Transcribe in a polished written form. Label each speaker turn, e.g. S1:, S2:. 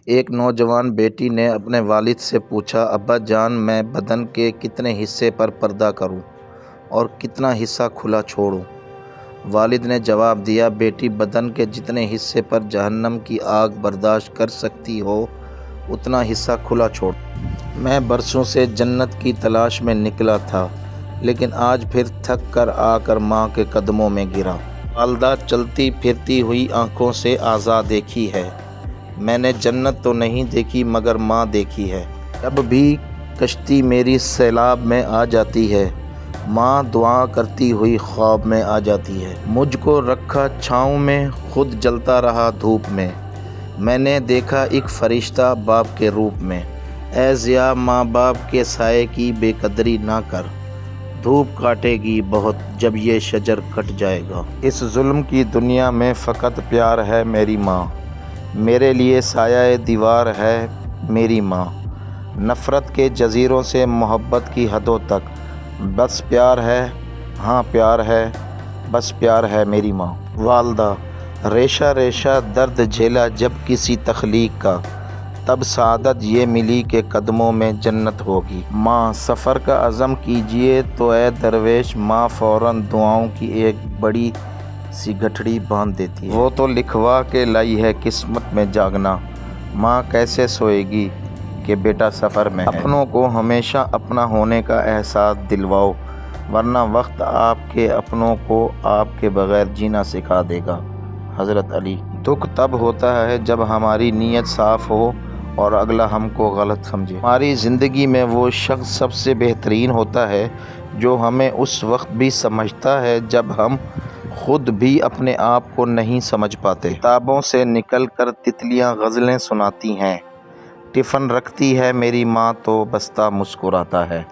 S1: ایک نوجوان بیٹی نے اپنے والد سے پوچھا، ابا جان میں بدن کے کتنے حصے پر پردہ کروں اور کتنا حصہ کھلا چھوڑوں؟ والد نے جواب دیا، بیٹی بدن کے جتنے حصے پر جہنم کی آگ برداشت کر سکتی ہو اتنا حصہ کھلا چھوڑ۔ میں برسوں سے جنت کی تلاش میں نکلا تھا، لیکن آج پھر تھک کر آ کر ماں کے قدموں میں گرا۔ والدہ چلتی پھرتی ہوئی آنکھوں سے آزاد دیکھی ہے۔ میں نے جنت تو نہیں دیکھی مگر ماں دیکھی ہے۔ جب بھی کشتی میری سیلاب میں آ جاتی ہے، ماں دعا کرتی ہوئی خواب میں آ جاتی ہے۔ مجھ کو رکھا چھاؤں میں، خود جلتا رہا دھوپ میں۔ میں نے دیکھا ایک فرشتہ باپ کے روپ میں۔ اے ضیا، ماں باپ کے سائے کی بے قدری نہ کر، دھوپ کاٹے گی بہت جب یہ شجر کٹ جائے گا۔ اس ظلم کی دنیا میں فقط پیار ہے میری ماں، میرے لیے سایہ دیوار ہے میری ماں۔ نفرت کے جزیروں سے محبت کی حدوں تک، بس پیار ہے، ہاں پیار ہے، بس پیار ہے میری ماں۔ والدہ، ریشہ ریشہ درد جھیلا جب کسی تخلیق کا، تب سعادت یہ ملی کہ قدموں میں جنت ہوگی۔ ماں، سفر کا عزم کیجئے تو اے درویش، ماں فوراً دعاؤں کی ایک بڑی سی گٹھڑی باندھ دیتی ہے۔ وہ تو لکھوا کے لائی ہے قسمت میں جاگنا، ماں کیسے سوئے گی کہ بیٹا سفر میں ہے۔ اپنوں کو ہمیشہ اپنا ہونے کا احساس دلواؤ، ورنہ وقت آپ کے اپنوں کو آپ کے بغیر جینا سکھا دے گا۔ حضرت علی۔ دکھ تب ہوتا ہے جب ہماری نیت صاف ہو اور اگلا ہم کو غلط سمجھے۔ ہماری زندگی میں وہ شخص سب سے بہترین ہوتا ہے جو ہمیں اس وقت بھی سمجھتا ہے جب ہم خود بھی اپنے آپ کو نہیں سمجھ پاتے۔ کتابوں سے نکل کر تتلیاں غزلیں سناتی ہیں، ٹفن رکھتی ہے میری ماں تو بستہ مسکراتا ہے۔